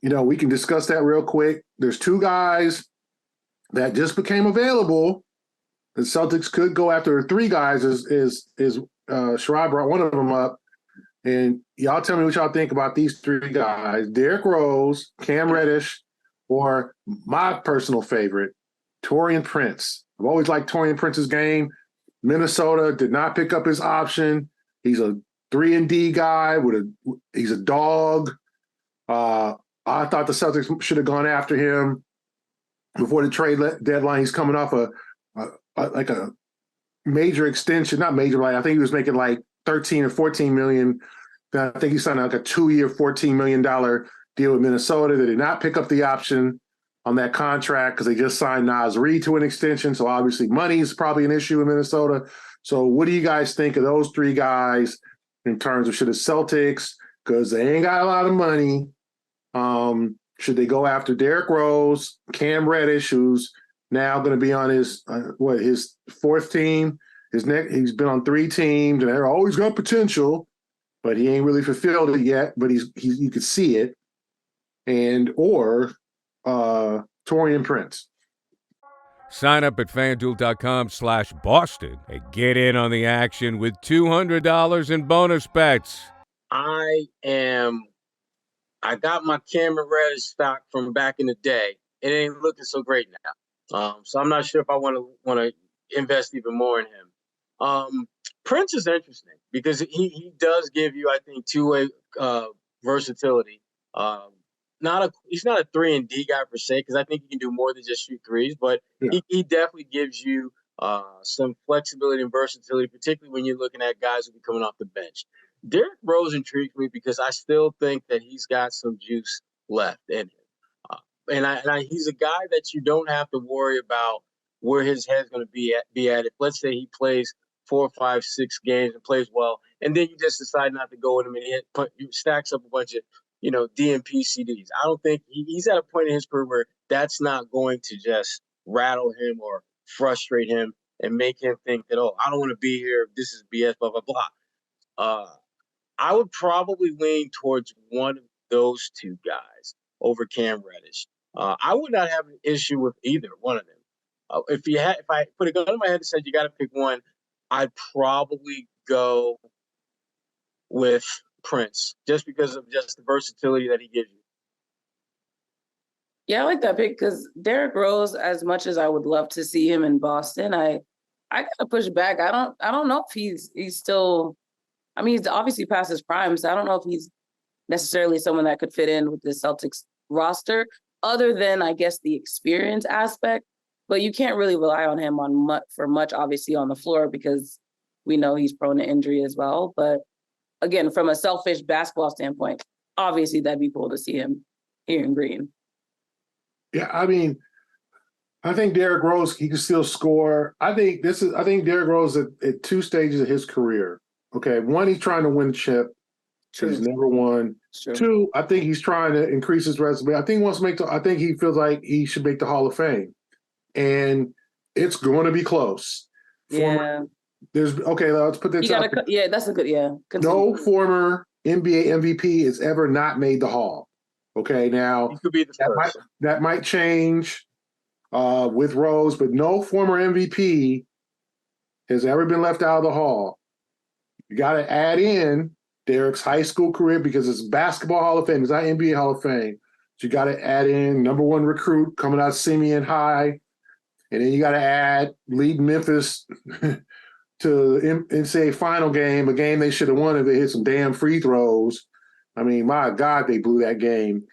we can discuss that real quick. There's two guys that just became available. The Celtics could go after three guys. Sherrod brought one of them up, and y'all tell me what y'all think about these three guys: Derrick Rose, Cam Reddish, or my personal favorite, Taurean Prince. I've always liked Taurean Prince's game. Minnesota did not pick up his option. He's a 3-and-D guy he's a dog. I thought the Celtics should have gone after him before the trade deadline. He's coming off a major extension, not major, like I think he was making like 13 or 14 million. I think he signed like a 2-year, $14 million deal with Minnesota. They did not pick up the option on that contract because they just signed Naz Reid to an extension. So obviously money is probably an issue in Minnesota. So what do you guys think of those three guys in terms of should the Celtics, because they ain't got a lot of money, should they go after Derrick Rose, Cam Reddish, who's now going to be on his fourth team? He's been on 3 teams, and they're always got potential, but he ain't really fulfilled it yet. But you could see it, or Taurean Prince. Sign up at FanDuel.com/Boston and get in on the action with $200 in bonus bets. I got my Cameron Reddish stock from back in the day. It ain't looking so great now. So I'm not sure if I want to invest even more in him. Prince is interesting because he does give you, I think, two-way versatility. He's not a 3-and-D guy per se, because I think he can do more than just shoot threes, but he definitely gives you some flexibility and versatility, particularly when you're looking at guys who be coming off the bench. Derrick Rose intrigues me because I still think that he's got some juice left in him. He's a guy that you don't have to worry about where his head's going to be at. If let's say he plays 4, 5, 6 games and plays well, and then you just decide not to go with him and he stacks up a bunch of DNP CDs. I don't think he's at a point in his career where that's not going to just rattle him or frustrate him and make him think that, I don't want to be here. This is BS, blah, blah, blah. I would probably lean towards one of those two guys over Cam Reddish. I would not have an issue with either one of them. If I put a gun in my head and said you got to pick one, I'd probably go with Prince, just because of just the versatility that he gives you. Yeah, I like that pick because Derrick Rose, as much as I would love to see him in Boston, I gotta push back. I don't know if he's still. I mean, he's obviously past his prime, so I don't know if he's necessarily someone that could fit in with the Celtics roster, other than I guess the experience aspect. But you can't really rely on him for much, obviously, on the floor because we know he's prone to injury as well. But again, from a selfish basketball standpoint, obviously that'd be cool to see him here in green. Yeah, I mean, I think Derrick Rose, he can still score. I think Derrick Rose at 2 stages of his career. Okay, 1, he's trying to win a chip. True. He's never won. True. 2, I think he's trying to increase his resume. I think he feels like he should make the Hall of Fame, and it's going to be close. Let's put this out. That's a good. Continue. No former NBA MVP has ever not made the Hall. Okay, now he could be the first. That might change with Rose, but no former MVP has ever been left out of the Hall. You got to add in Derrick's high school career because it's Basketball Hall of Fame. It's not NBA Hall of Fame. So you got to add in number 1 recruit coming out of Simeon High, and then you got to add lead Memphis to NCAA final game, a game they should have won if they hit some damn free throws. I mean, my God, they blew that game.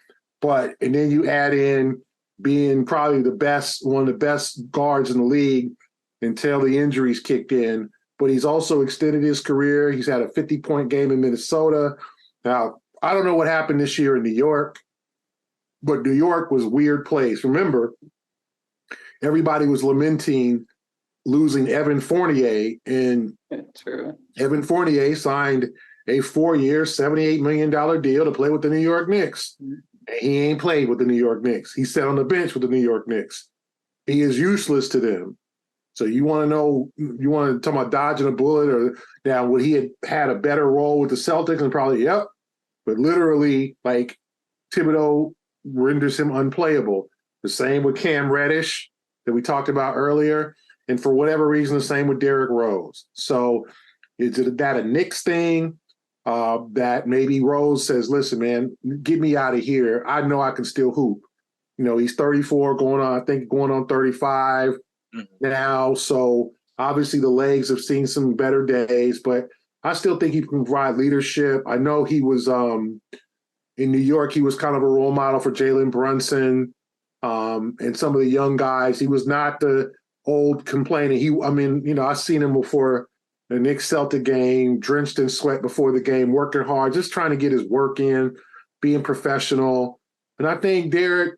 And then you add in being probably one of the best guards in the league until the injuries kicked in. But he's also extended his career. He's had a 50-point game in Minnesota. Now, I don't know what happened this year in New York, but New York was a weird place. Remember, everybody was lamenting losing Evan Fournier, and True. Evan Fournier signed a 4-year, $78 million deal to play with the New York Knicks. And he ain't played with the New York Knicks. He sat on the bench with the New York Knicks. He is useless to them. So you want to talk about dodging a bullet, or now would he had a better role with the Celtics? And probably, yep. But literally, like Thibodeau renders him unplayable. The same with Cam Reddish that we talked about earlier. And for whatever reason, the same with Derrick Rose. So is it that a Knicks thing that maybe Rose says, listen, man, get me out of here. I know I can still hoop. You know, he's 34 going on 35 now. So obviously the legs have seen some better days, but I still think he can provide leadership. I know he was in New York, he was kind of a role model for Jalen Brunson and some of the young guys. He was not the old complaining. I've seen him before the Knicks Celtic game, drenched in sweat before the game, working hard, just trying to get his work in, being professional. And I think Derek's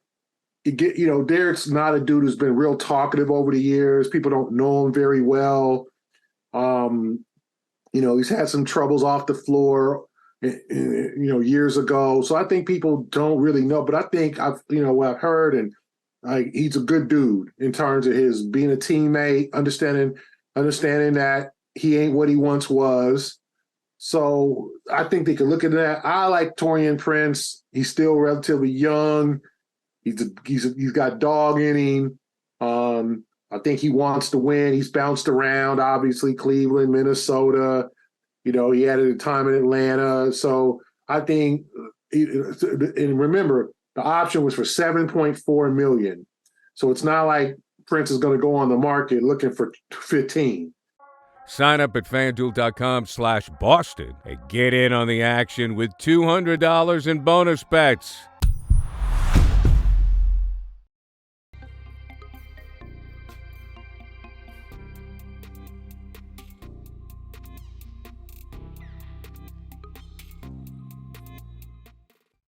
not a dude who's been real talkative over the years. People don't know him very well. He's had some troubles off the floor, years ago. So I think people don't really know. But I think what I've heard, and he's a good dude in terms of his being a teammate, understanding that he ain't what he once was. So I think they can look at that. I like Taurean Prince. He's still relatively young. He's got dog in him. I think he wants to win. He's bounced around, obviously, Cleveland, Minnesota. He had a time in Atlanta. So I think, and remember, the option was for $7.4 million. So it's not like Prince is going to go on the market looking for 15. Sign up at FanDuel.com/Boston and get in on the action with $200 in bonus bets.